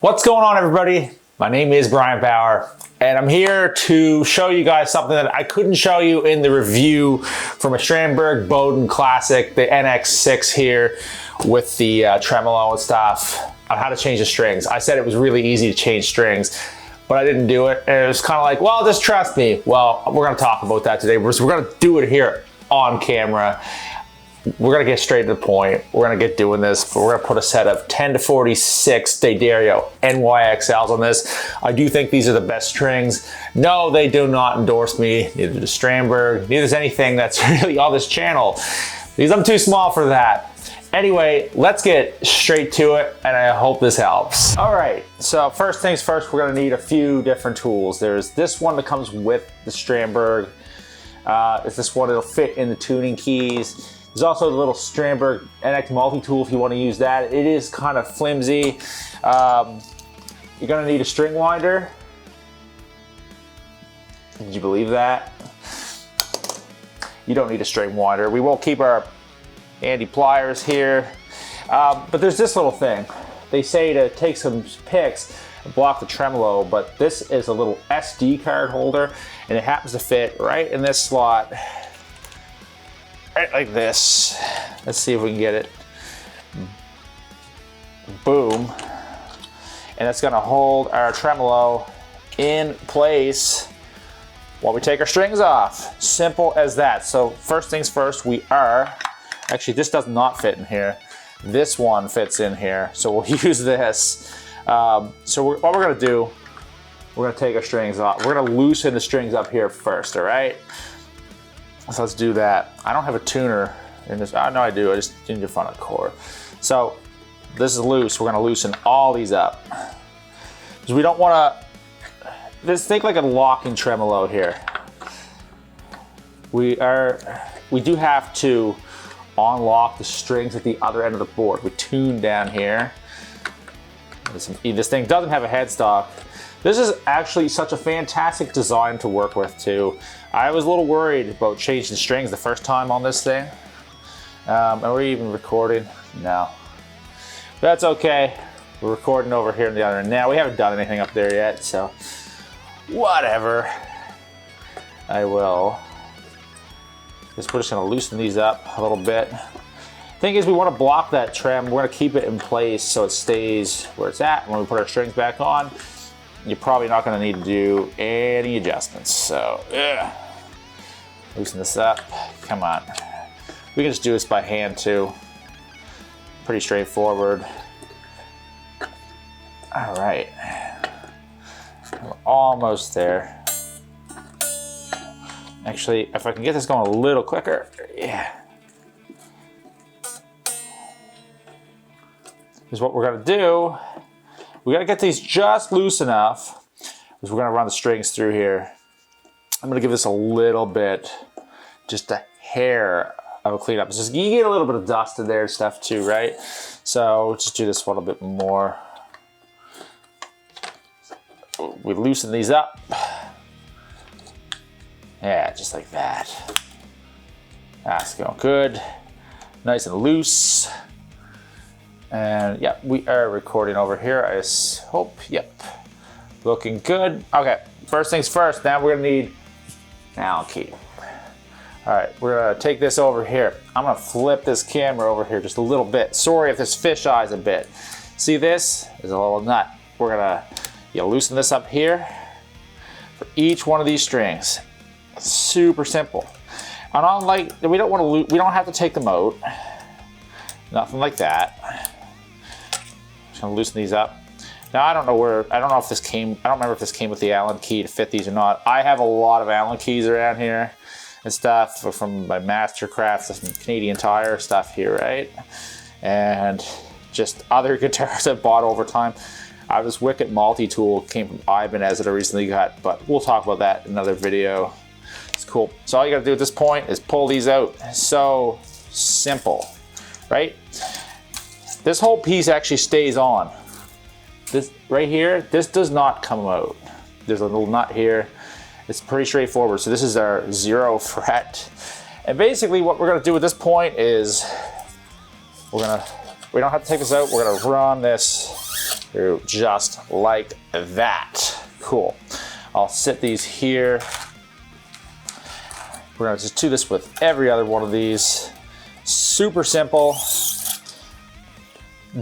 What's going on, everybody? My name is Brian Bauer, and I'm here to show you guys something that I couldn't show you in the review from a Strandberg Boden Classic, the NX6 here with the tremolo and stuff on how to change the strings. I said it was really easy to change strings, but I didn't do it. And it was kind of like, well, just trust me. Well, we're gonna talk about that today. We're gonna do it here on camera. We're gonna get straight to the point. We're gonna get doing this, but we're gonna put a set of 10 to 46 Dadarrio NYXLs on this. I do think these are the best strings. No, they do not endorse me, neither does Strandberg, neither does anything that's really on this channel, because I'm too small for that. Anyway, let's get straight to it, and I hope this helps. All right, so first things first, we're gonna need a few different tools. There's this one that comes with the Strandberg. It's this one that'll fit in the tuning keys. There's also the little Strandberg NX multi-tool if you want to use that. It is kind of flimsy. You're going to need a string winder. Did you believe that? You don't need a string winder. We will keep our handy pliers here. But there's this little thing. They say to take some pics and block the tremolo, but this is a little SD card holder, and it happens to fit right in this slot. Right like this. Let's see if we can get it. Boom. And that's gonna hold our tremolo in place while we take our strings off. Simple as that. So first things first, actually this does not fit in here. This one fits in here, so we'll use this. What we're gonna do, we're gonna take our strings off. We're gonna loosen the strings up here first, all right? So let's do that. I don't have a tuner in this. Oh, no, I do. I just need to find a core. So this is loose. We're gonna loosen all these up. Because we don't wanna, think like a locking tremolo here. We do have to unlock the strings at the other end of the board. We tune down here. This thing doesn't have a headstock. This is actually such a fantastic design to work with too. I was a little worried about changing strings the first time on this thing. Are we even recording? No. That's okay. We're recording over here in the other end. Now we haven't done anything up there yet, so whatever. We're just gonna loosen these up a little bit. Thing is, we want to block that trem. We're gonna keep it in place so it stays where it's at. When we put our strings back on, you're probably not going to need to do any adjustments. So, loosen this up. Come on. We can just do this by hand too. Pretty straightforward. All right. We're almost there. Actually, if I can get this going a little quicker, yeah. Here's what we're going to do. We gotta get these just loose enough because we're gonna run the strings through here. I'm gonna give this a little bit, just a hair of a cleanup. So you get a little bit of dust in there and stuff too, right? So just do this a little bit more. We loosen these up. Yeah, just like that. That's going good. Nice and loose. And yeah, we are recording over here. I hope, yep, looking good. Okay, first things first, now we're gonna need an Allen key. All right, we're gonna take this over here. I'm gonna flip this camera over here just a little bit. Sorry if this fish eyes a bit. See, this is a little nut. We're gonna loosen this up here for each one of these strings. Super simple. And unlike, we don't have to take them out. Nothing like that. Just gonna loosen these up. Now I don't know if this came, I don't remember if this came with the Allen key to fit these or not. I have a lot of Allen keys around here and stuff from my Mastercraft, some Canadian Tire stuff here, right? And just other guitars I've bought over time. This Wicked multi-tool came from Ibanez that I recently got, but we'll talk about that in another video. It's cool. So all you gotta do at this point is pull these out. So simple, right? This whole piece actually stays on. This right here, this does not come out. There's a little nut here. It's pretty straightforward. So this is our 0 fret. And basically what we're gonna do at this point is we don't have to take this out. We're gonna run this through just like that. Cool. I'll sit these here. We're gonna just do this with every other one of these. Super simple.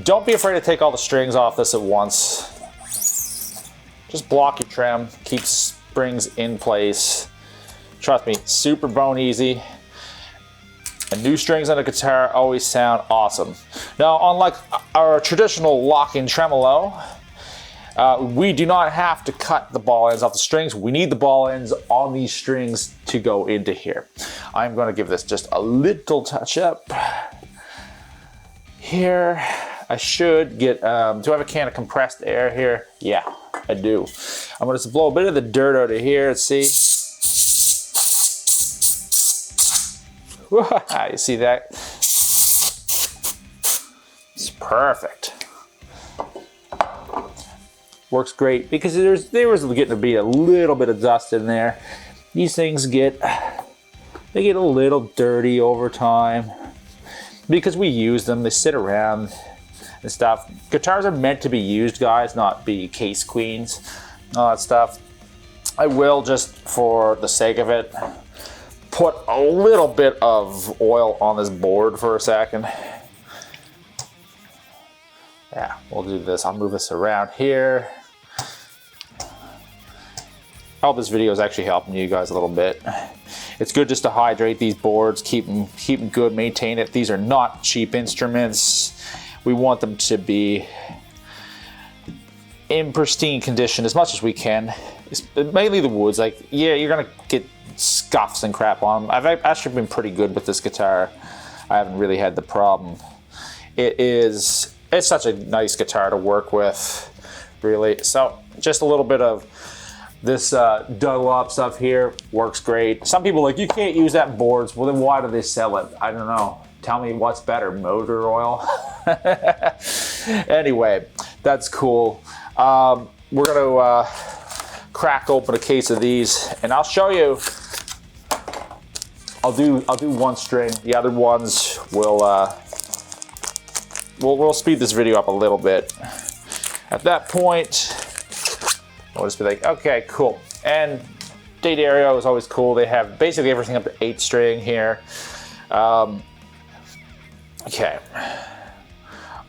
Don't be afraid to take all the strings off this at once. Just block your trem, keep springs in place. Trust me, super bone easy. And new strings on a guitar always sound awesome. Now, unlike our traditional locking tremolo, we do not have to cut the ball ends off the strings. We need the ball ends on these strings to go into here. I'm going to give this just a little touch up here. I should get, do I have a can of compressed air here? Yeah, I do. I'm going to just blow a bit of the dirt out of here. Let's see. You see that? It's perfect. Works great because there was getting to be a little bit of dust in there. These things get a little dirty over time because we use them. They sit around and stuff. Guitars are meant to be used, guys, not be case queens, all that stuff. I will, just for the sake of it, put a little bit of oil on this board for a second. Yeah, we'll do this. I'll move this around here. I hope this video is actually helping you guys a little bit. It's good just to hydrate these boards, keep them good, maintain it. These are not cheap instruments. We want them to be in pristine condition as much as we can. It's mainly the woods. Like, yeah, you're gonna get scuffs and crap on them. I've actually been pretty good with this guitar. I haven't really had the problem. It's such a nice guitar to work with, really. So just a little bit of this Dunlop stuff here works great. Some people are like, you can't use that in boards. Well, then why do they sell it? I don't know. Tell me what's better, motor oil? Anyway, that's cool. We're gonna crack open a case of these, and I'll show you. I'll do one string. The other ones will we'll speed this video up a little bit. At that point, I'll just be like, okay, cool. And Dadarrio is always cool. They have basically everything up to 8 string here. Okay.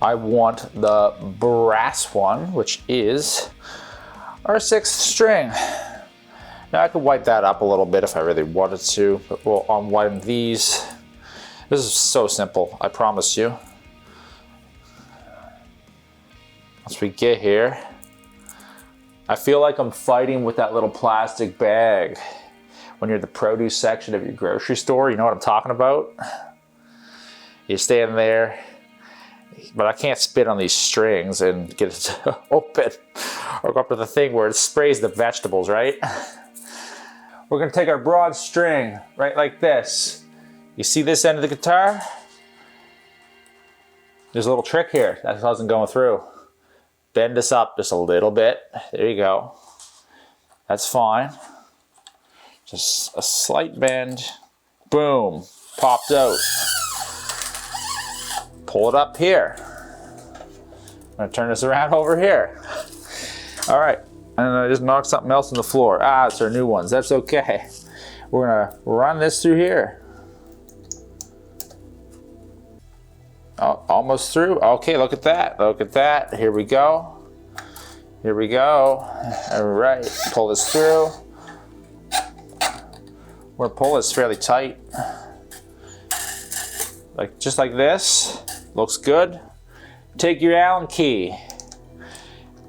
I want the brass one, which is our 6th string. Now I could white that up a little bit if I really wanted to, but we'll unwiden these. This is so simple, I promise you. Once we get here, I feel like I'm fighting with that little plastic bag when you're at the produce section of your grocery store. You know what I'm talking about? You stand there, but I can't spit on these strings and get it to open or go up to the thing where it sprays the vegetables, right? We're gonna take our broad string, right like this. You see this end of the guitar? There's a little trick here that wasn't going through. Bend this up just a little bit. There you go. That's fine. Just a slight bend. Boom, popped out. Pull it up here. I'm gonna turn this around over here. All right, and I just knocked something else on the floor. Ah, it's our new ones, that's okay. We're gonna run this through here. Oh, almost through. Okay, look at that, look at that. Here we go. Here we go. All right, pull this through. We're gonna pull this fairly tight. Like, just like this. Looks good. Take your Allen key.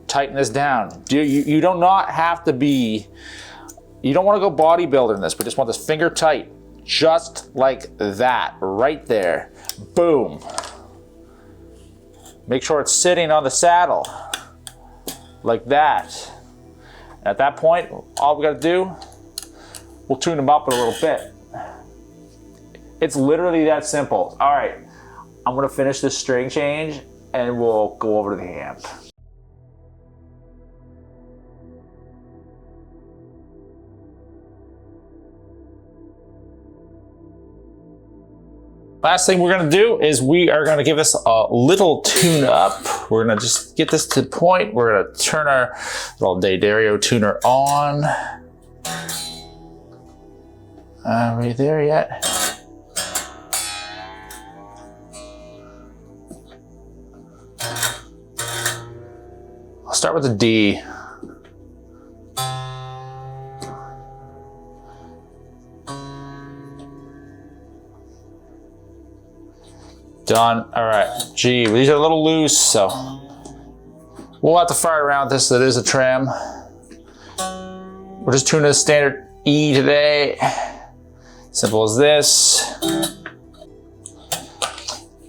Tighten this down. You do not have to be, you don't want to go bodybuilder in this. We just want this finger tight. Just like that, right there. Boom. Make sure it's sitting on the saddle. Like that. At that point, all we gotta do, we'll tune them up a little bit. It's literally that simple. All right, I'm gonna finish this string change and we'll go over to the amp. Last thing we're gonna do is we are gonna give this a little tune up. We're gonna just get this to the point. We're gonna turn our little Dadarrio tuner on. Are we there yet? I'll start with the D. Done. All right, G. These are a little loose, so we'll have to fire around this. That is a trem. We're just tuning a standard E today. Simple as this.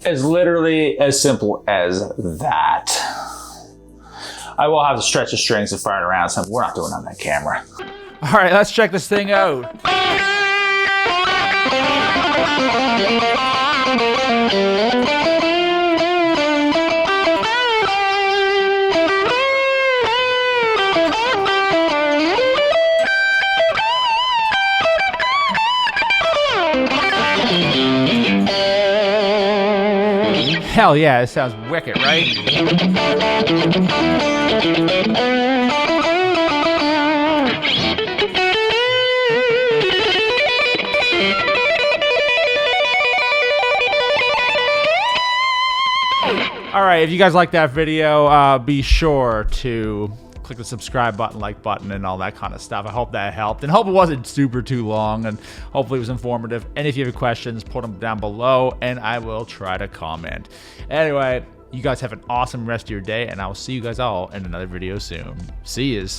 It's literally as simple as that. I will have to stretch the strings and fire it around, so we're not doing it on that camera. All right, let's check this thing out. Hell yeah, it sounds wicked, right? All right, if you guys like that video, be sure to click the subscribe button, like button, and all that kind of stuff. I hope that helped, and hope it wasn't super too long, and hopefully it was informative. And if you have questions, put them down below, and I will try to comment. Anyway, you guys have an awesome rest of your day, and I will see you guys all in another video soon. See yous.